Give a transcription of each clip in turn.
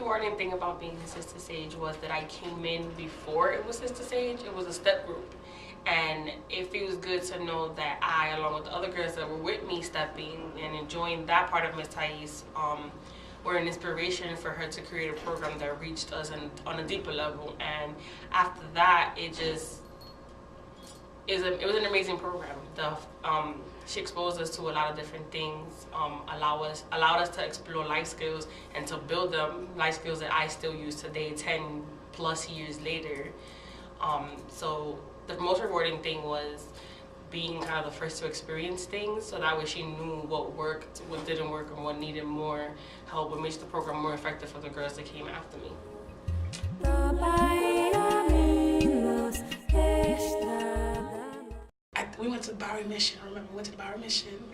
rewarding thing about being a Sister Sage was that I came in before it was Sister Sage. It was a step group. And it feels good to know that I, along with the other girls that were with me stepping and enjoying that part of Miss Thais, were an inspiration for her to create a program that reached us on a deeper level. And after that, it was an amazing program. She exposed us to a lot of different things, allowed us to explore life skills and to build them, life skills that I still use today, 10 plus years later. So the most rewarding thing was being kind of the first to experience things, so that way she knew what worked, what didn't work, and what needed more help, what makes the program more effective for the girls that came after me. We went to the Bowery Mission. I remember we went to the Bowery Mission,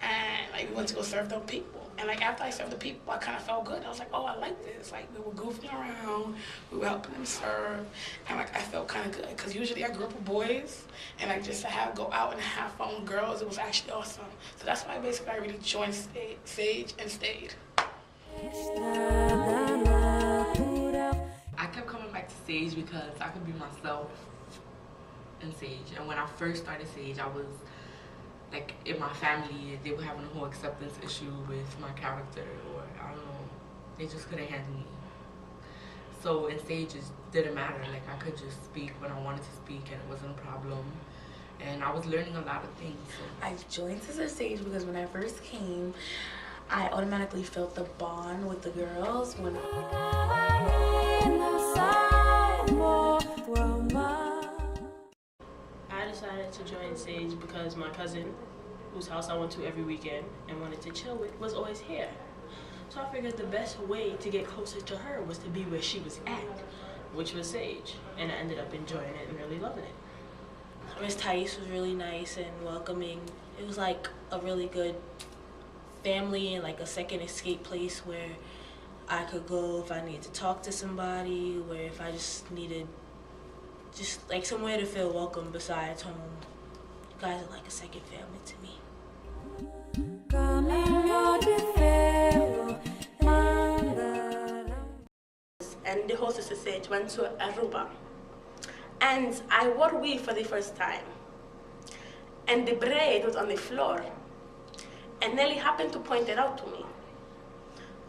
and like we went to go serve them people. And like after I served the people, I kind of felt good. I was like, oh, I like this. Like we were goofing around, we were helping them serve, and like I felt kind of good because usually I grew up with boys, and like just to go out and have fun with girls, it was actually awesome. So that's why basically I really joined S.A.G.E and stayed. I kept coming back to S.A.G.E because I could be myself in S.A.G.E. And when I first started S.A.G.E, I was like in my family, they were having a whole acceptance issue with my character, or I don't know, they just couldn't handle me. So in S.A.G.E, it didn't matter. Like I could just speak when I wanted to speak, and it wasn't a problem. And I was learning a lot of things. So. I joined S.A.G.E because when I first came, I automatically felt the bond with the girls when I decided to join S.A.G.E because my cousin, whose house I went to every weekend and wanted to chill with, was always here. So I figured the best way to get closer to her was to be where she was at, which was S.A.G.E, and I ended up enjoying it and really loving it. Miss Thais was really nice and welcoming. It was like a really good family and like a second escape place where I could go if I needed to talk to somebody, where if I just needed like somewhere to feel welcome besides home. You guys are like a second family to me. And the hostess said went to Aruba, and I wore weave for the first time, and the braid was on the floor, and Nelly happened to point it out to me,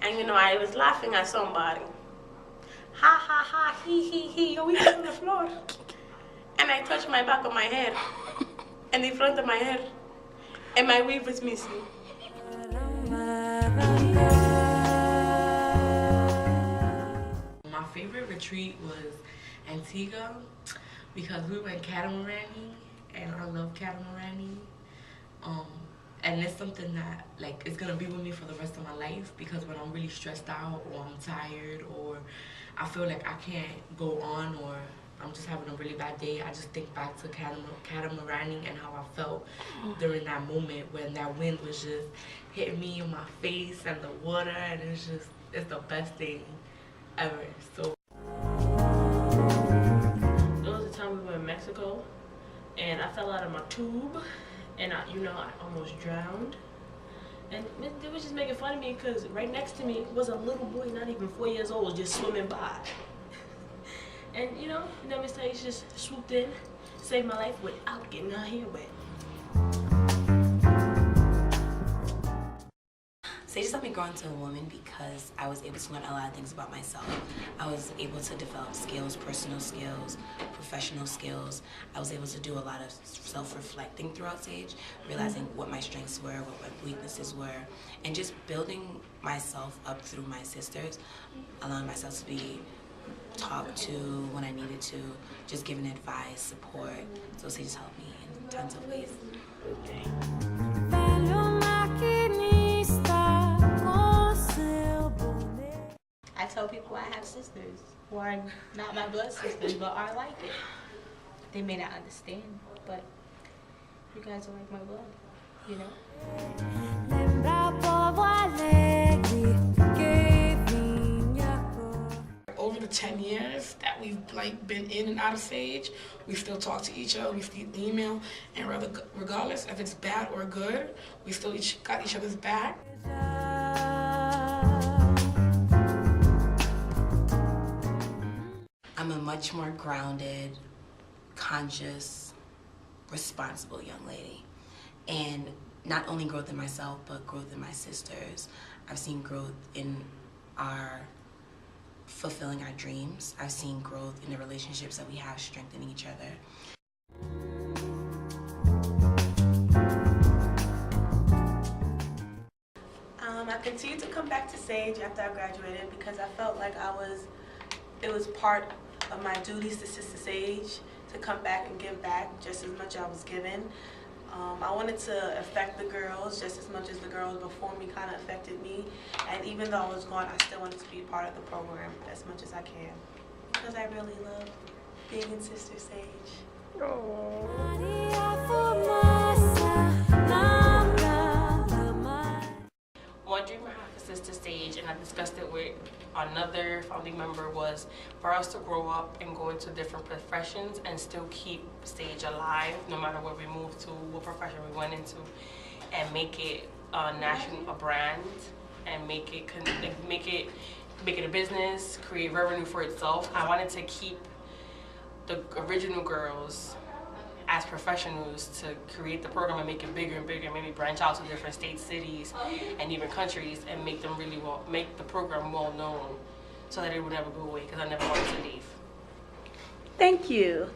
and you know I was laughing at somebody. Ha ha ha, he, your weave is on the floor. And I touched my back of my hair and the front of my hair, and my weave was missing. My favorite retreat was Antigua because we went catamaraning, and I love catamaraning. And it's something that like is gonna be with me for the rest of my life, because when I'm really stressed out or I'm tired or I feel like I can't go on or I'm just having a really bad day, I just think back to catamaraning and how I felt during that moment when that wind was just hitting me in my face and the water, and it's the best thing ever. So There was a time we were in Mexico, and I fell out of my tube, and I almost drowned. And they was just making fun of me because right next to me was a little boy, not even 4 years old, just swimming by. And then Miss Thais just swooped in, saved my life without getting her hair wet. S.A.G.E helped me grow into a woman because I was able to learn a lot of things about myself. I was able to develop skills, personal skills, professional skills. I was able to do a lot of self-reflecting throughout S.A.G.E, realizing what my strengths were, what my weaknesses were, and just building myself up through my sisters, allowing myself to be talked to when I needed to, just giving advice, support. So S.A.G.E helped me in tons of ways. I tell people I have sisters who are not my blood sisters, but are like it. They may not understand, but you guys are like my blood, you know? Over the 10 years that we've been in and out of S.A.G.E, we still talk to each other, we still email, and regardless if it's bad or good, we still got each other's back. I'm a much more grounded, conscious, responsible young lady. And not only growth in myself, but growth in my sisters. I've seen growth in our fulfilling our dreams. I've seen growth in the relationships that we have, strengthening each other. I continued to come back to S.A.G.E after I graduated because I felt like it was part of my duties to Sister S.A.G.E to come back and give back just as much as I was given. I wanted to affect the girls just as much as the girls before me kind of affected me. And even though I was gone, I still wanted to be part of the program as much as I can because I really love being in Sister S.A.G.E. One dream I have for Sister S.A.G.E, and I discussed it with another founding member, was for us to grow up and go into different professions and still keep S.A.G.E alive, no matter where we move to, what profession we went into, and make it a brand, and make it a business, create revenue for itself. I wanted to keep the original girls as professionals to create the program and make it bigger and bigger, maybe branch out to different states, cities, and even countries, and make the program well known so that it would never go away, because I never wanted to leave. Thank you.